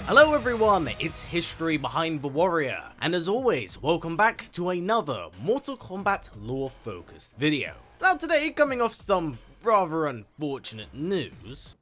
Hello everyone, it's History Behind the Warrior, and as always, welcome back to another Mortal Kombat lore focused video. Now today, coming off some rather unfortunate news,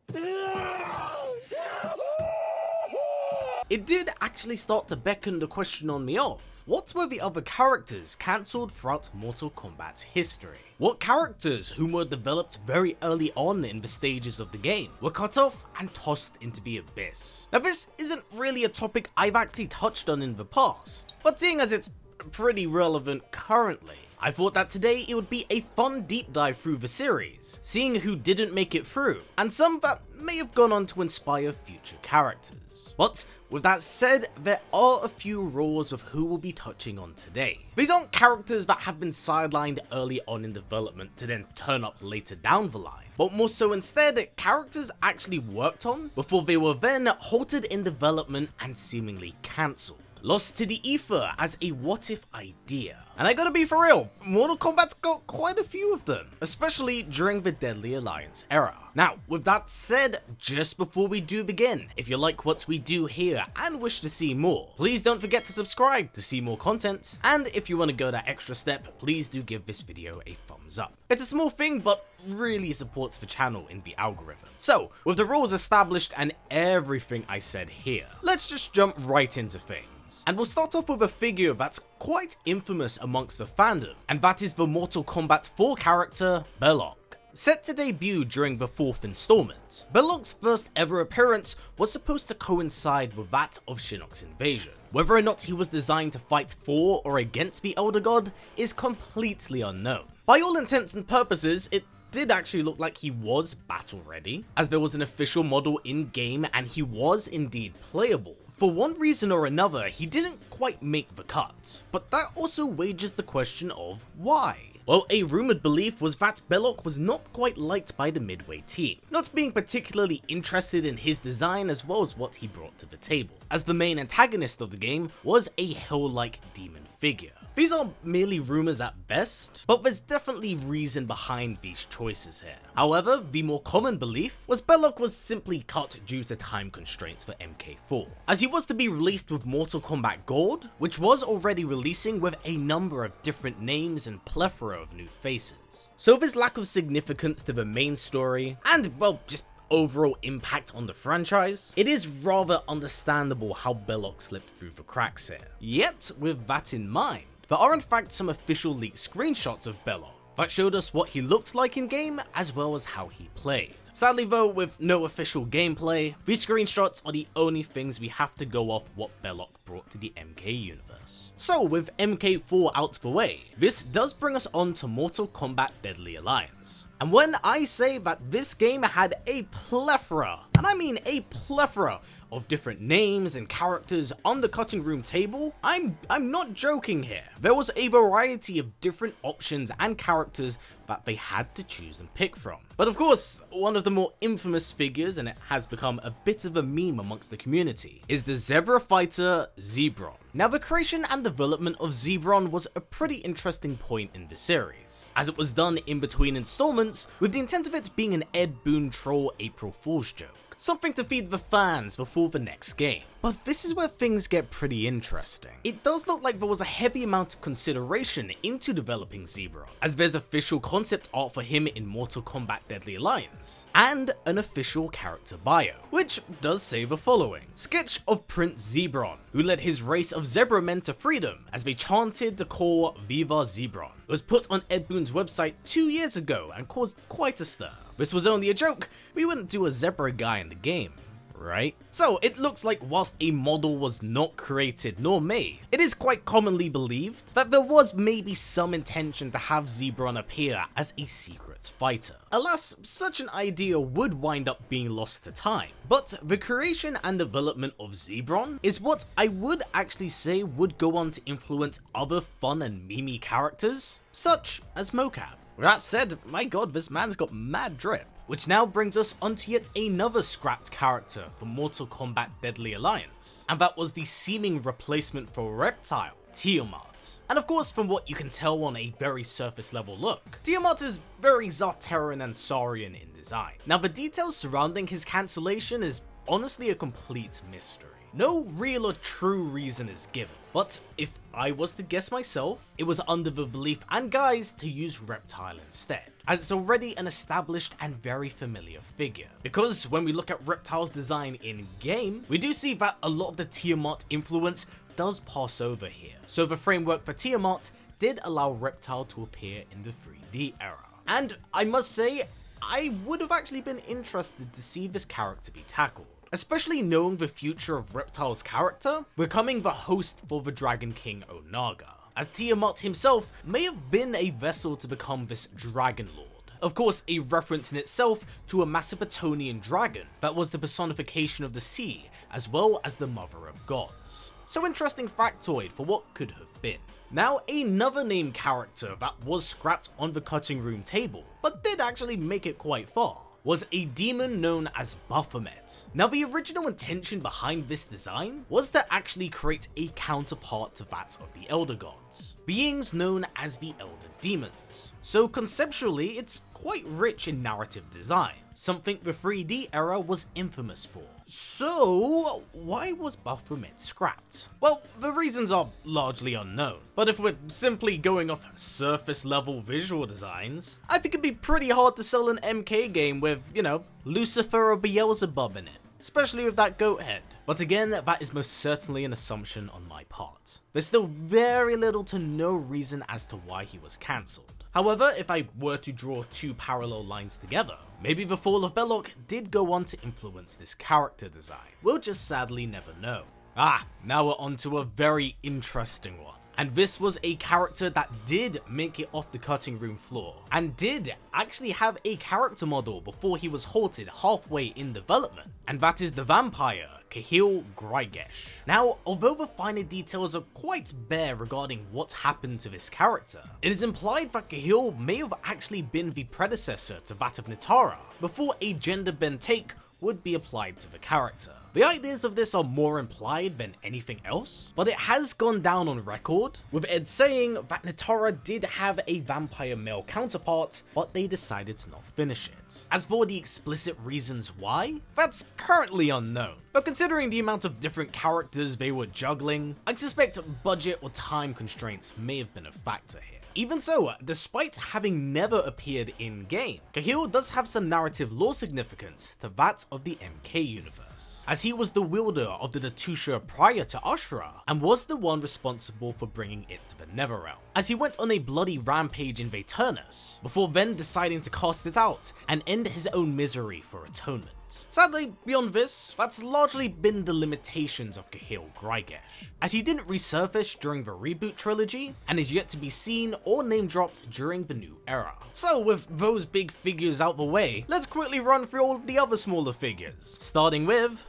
it did actually start to beckon the question on me of, what were the other characters cancelled throughout Mortal Kombat's history? What characters whom were developed very early on in the stages of the game were cut off and tossed into the abyss? Now this isn't really a topic I've actually touched on in the past, but seeing as it's pretty relevant currently, I thought that today it would be a fun deep dive through the series, seeing who didn't make it through, and some that may have gone on to inspire future characters. But with that said, there are a few rules of who we'll be touching on today. These aren't characters that have been sidelined early on in development to then turn up later down the line, but more so instead characters actually worked on before they were then halted in development and seemingly cancelled. Lost to the ether as a what if idea. And I gotta be for real, Mortal Kombat's got quite a few of them, especially during the Deadly Alliance era. Now, with that said, just before we do begin, if you like what we do here and wish to see more, please don't forget to subscribe to see more content, and if you want to go that extra step, please do give this video a thumbs up. It's a small thing, but really supports the channel in the algorithm. So, with the rules established and everything I said here, let's just jump right into things. And we'll start off with a figure that's quite infamous amongst the fandom, and that is the Mortal Kombat 4 character, Bellock. Set to debut during the 4th installment, Bellock's first ever appearance was supposed to coincide with that of Shinnok's invasion. Whether or not he was designed to fight for or against the Elder God is completely unknown. By all intents and purposes, it did actually look like he was battle ready, as there was an official model in game and he was indeed playable. For one reason or another, he didn't quite make the cut, but that also wages the question of why. Well, a rumoured belief was that Bellock was not quite liked by the Midway team, not being particularly interested in his design as well as what he brought to the table, as the main antagonist of the game was a hell-like demon figure. These are merely rumours at best, but there's definitely reason behind these choices here. However, the more common belief was Bellock was simply cut due to time constraints for MK4, as he was to be released with Mortal Kombat Gold, which was already releasing with a number of different names and plethora of new faces. So this lack of significance to the main story, and well, just overall impact on the franchise, it is rather understandable how Bellock slipped through the cracks here. Yet, with that in mind, there are in fact some official leaked screenshots of Bellock that showed us what he looked like in game as well as how he played. Sadly though, with no official gameplay, these screenshots are the only things we have to go off what Bellock brought to the MK universe. So with MK4 out the way, this does bring us on to Mortal Kombat Deadly Alliance. And when I say that this game had a plethora, and I mean a plethora, of different names and characters on the cutting room table, I'm not joking here. There was a variety of different options and characters that they had to choose and pick from. But of course, one of the more infamous figures, and it has become a bit of a meme amongst the community, is the Zebra fighter Zebron. Now the creation and development of Zebron was a pretty interesting point in the series, as it was done in between installments with the intent of it being an Ed Boon troll April Fool's joke. Something to feed the fans before the next game. But this is where things get pretty interesting. It does look like there was a heavy amount of consideration into developing Zebron, as there's official concept art for him in Mortal Kombat Deadly Alliance, and an official character bio, which does say the following. Sketch of Prince Zebron, who led his race of zebra men to freedom as they chanted the call Viva Zebron. It was put on Ed Boon's website 2 years ago and caused quite a stir. This was only a joke, we wouldn't do a zebra guy in the game, right? So it looks like whilst a model was not created nor made, it is quite commonly believed that there was maybe some intention to have Zebron appear as a secret fighter. Alas, such an idea would wind up being lost to time, but the creation and development of Zebron is what I would actually say would go on to influence other fun and memey characters, such as Mocap. With that said, my god, this man's got mad drip. Which now brings us onto yet another scrapped character for Mortal Kombat Deadly Alliance, and that was the seeming replacement for Reptile, Tiamat. And of course, from what you can tell on a very surface level look, Tiamat is very Zarteran and Saurian in design. Now the details surrounding his cancellation is honestly a complete mystery. no real or true reason is given. But if I was to guess myself, it was under the belief and guise to use Reptile instead, as it's already an established and very familiar figure. Because when we look at Reptile's design in game, we do see that a lot of the Tiamat influence does pass over here. So the framework for Tiamat did allow Reptile to appear in the 3D era. And I must say, I would have actually been interested to see this character be tackled, especially knowing the future of Reptile's character becoming the host for the Dragon King Onaga, as Tiamat himself may have been a vessel to become this Dragon Lord. Of course, a reference in itself to a Macedonian dragon that was the personification of the sea, as well as the mother of gods. So interesting factoid for what could have been. Now, another named character that was scrapped on the cutting room table, but did actually make it quite far, was a demon known as Baphomet. Now, the original intention behind this design was to actually create a counterpart to that of the Elder Gods, beings known as the Elder Demons. So conceptually, it's quite rich in narrative design, something the 3D era was infamous for. So, why was Baphomet scrapped? Well, the reasons are largely unknown, but if we're simply going off surface level visual designs, I think it'd be pretty hard to sell an MK game with, Lucifer or Beelzebub in it, especially with that goat head. But again, that is most certainly an assumption on my part. There's still very little to no reason as to why he was cancelled. However, if I were to draw two parallel lines together, maybe the fall of Bellock did go on to influence this character design. We'll just sadly never know. Now we're on to a very interesting one. And this was a character that did make it off the cutting room floor, and did actually have a character model before he was halted halfway in development, and that is the vampire, Kahil Gesh. Now, although the finer details are quite bare regarding what happened to this character, it is implied that Kahil may have actually been the predecessor to that of Nitara, before a gender-bent take would be applied to the character. The ideas of this are more implied than anything else, but it has gone down on record, with Ed saying that Nitara did have a vampire male counterpart, but they decided to not finish it. As for the explicit reasons why, that's currently unknown, but considering the amount of different characters they were juggling, I suspect budget or time constraints may have been a factor here. Even so, despite having never appeared in-game, Kahil does have some narrative lore significance to that of the MK universe, as he was the wielder of the Datusha prior to Ashura, and was the one responsible for bringing it to the Netherrealm, as he went on a bloody rampage in Vaeternus, before then deciding to cast it out and end his own misery for atonement. Sadly, beyond this, that's largely been the limitations of Kahil Gesh, as he didn't resurface during the reboot trilogy, and is yet to be seen or name-dropped during the new era. So with those big figures out the way, let's quickly run through all of the other smaller figures, starting with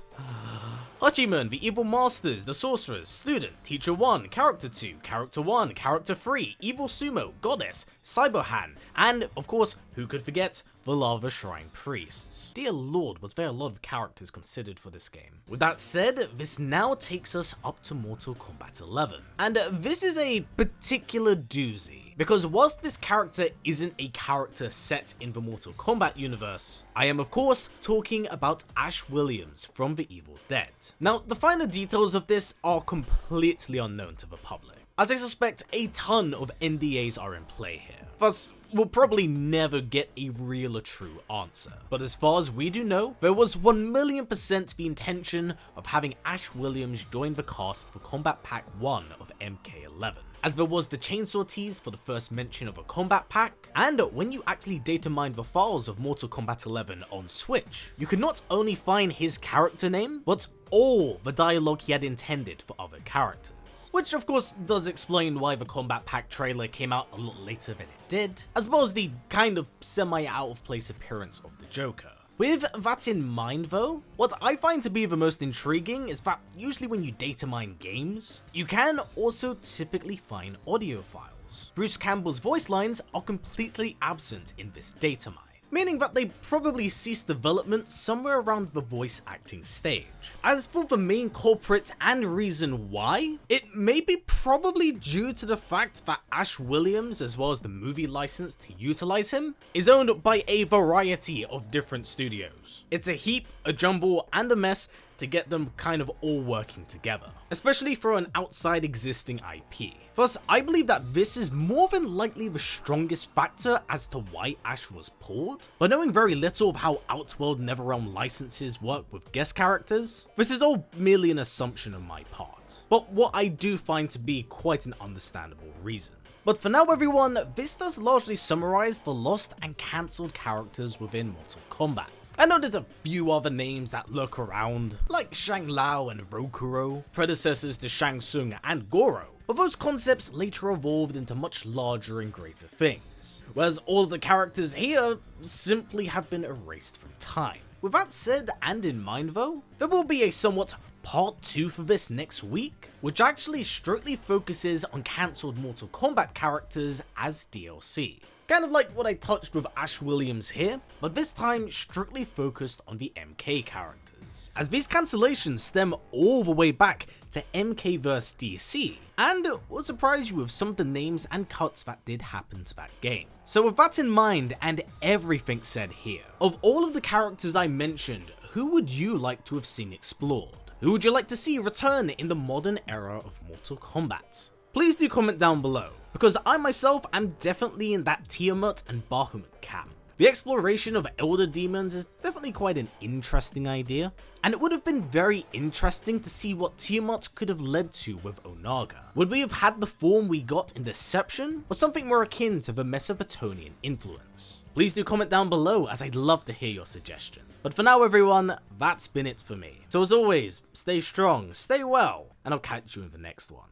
Hachiman, the Evil Masters, the Sorcerers, Student, Teacher 1, Character 2, Character 1, Character 3, Evil Sumo, Goddess, Cyberhan, and, of course, who could forget, the Lava Shrine Priests. Dear lord, was there a lot of characters considered for this game. With that said, this now takes us up to Mortal Kombat 11. And this is a particular doozy, because whilst this character isn't a character set in the Mortal Kombat universe, I am of course talking about Ash Williams from The Evil Dead. Now, the finer details of this are completely unknown to the public, as I suspect a ton of NDAs are in play here. Thus, we'll probably never get a real or true answer. But as far as we do know, there was 1,000,000% the intention of having Ash Williams join the cast for Kombat Pack 1 of MK11. As there was the chainsaw tease for the first mention of a Kombat Pack, and when you actually data mined the files of Mortal Kombat 11 on Switch, you could not only find his character name, but all the dialogue he had intended for other characters. Which of course does explain why the Kombat Pack trailer came out a lot later than it did, as well as the kind of semi-out of place appearance of the Joker. With that in mind though, what I find to be the most intriguing is that usually when you data mine games, you can also typically find audio files. Bruce Campbell's voice lines are completely absent in this data mine, meaning that they probably ceased development somewhere around the voice acting stage. As for the main culprit and reason why, it may be probably due to the fact that Ash Williams, as well as the movie license to utilize him, is owned by a variety of different studios. It's a heap, a jumble, and a mess to get them kind of all working together, especially for an outside existing IP. Thus, I believe that this is more than likely the strongest factor as to why Ash was pulled. But knowing very little of how Outworld NetherRealm licenses work with guest characters, this is all merely an assumption on my part, but what I do find to be quite an understandable reason. But for now everyone, this does largely summarize the lost and cancelled characters within Mortal Kombat. I know there's a few other names that lurk around, like Shang Lao and Rokuro, predecessors to Shang Tsung and Goro, but those concepts later evolved into much larger and greater things, whereas all of the characters here simply have been erased from time. With that said and in mind though, there will be a somewhat part 2 for this next week, which actually strictly focuses on cancelled Mortal Kombat characters as DLC. Kind of like what I touched with Ash Williams here, but this time strictly focused on the MK characters, as these cancellations stem all the way back to MK vs DC, and will surprise you with some of the names and cuts that did happen to that game. So with that in mind and everything said here, of all of the characters I mentioned, who would you like to have seen explored? Who would you like to see return in the modern era of Mortal Kombat? Please do comment down below, because I myself am definitely in that Tiamat and Bahamut camp. The exploration of Elder Demons is definitely quite an interesting idea, and it would have been very interesting to see what Tiamat could have led to with Onaga. Would we have had the form we got in Deception, or something more akin to the Mesopotamian influence? Please do comment down below, as I'd love to hear your suggestion. But for now everyone, that's been it for me. So as always, stay strong, stay well, and I'll catch you in the next one.